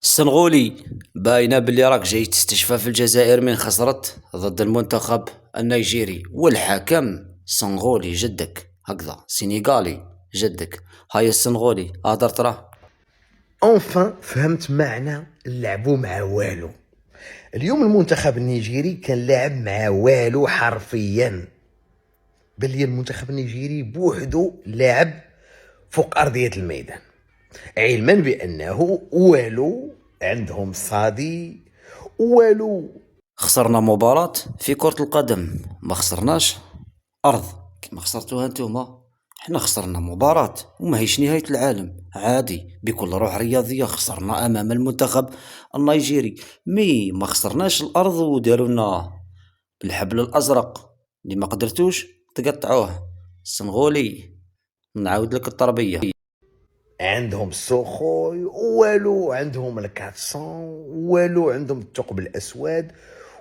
السنغولي، باينة بلي راك جاي تستشفى في الجزائر من خسرت ضد المنتخب النيجيري، والحكم سنغولي جدك، هكذا سينيغالي جدك. هاي السنغولي هدر تراه. اونفان فهمت معنى لعبوا مع والو. اليوم المنتخب النيجيري كان لعب مع والو حرفيا. بل المنتخب النيجيري بوحدو لعب فوق ارضيه الميدان، علما بانه والو عندهم صادي. والو خسرنا مباراة في كرة القدم، ما خسرناش أرض كما خسرتوها نتوما. حنا خسرنا مباراة وما هيش نهاية العالم، عادي بكل روح رياضية. خسرنا أمام المنتخب النيجيري، ما خسرناش الأرض وداروا لنا بالحبل الأزرق اللي ما قدرتوش تقطعوه. السنغولي نعاود لك التربية. عندهم السوخوي، والو عندهم الكاتسون، والو عندهم الثقب الاسود،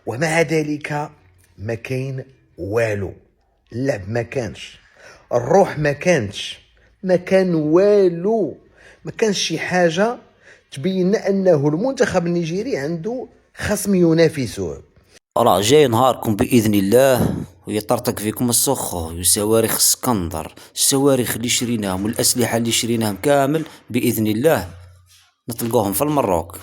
ومع ذلك ما كاين والو. اللعب ما كانش، الروح ما كانش، ما كان والو. ما كانش شي حاجه تبين انه المنتخب النيجيري عنده خصم ينافسه. راه جاي نهاركم بإذن الله ويطرطق فيكم السخو وصواريخ اسكندر، الصواريخ اللي شريناهم والأسلحة اللي شريناهم كامل بإذن الله نطلقوهم في المروك.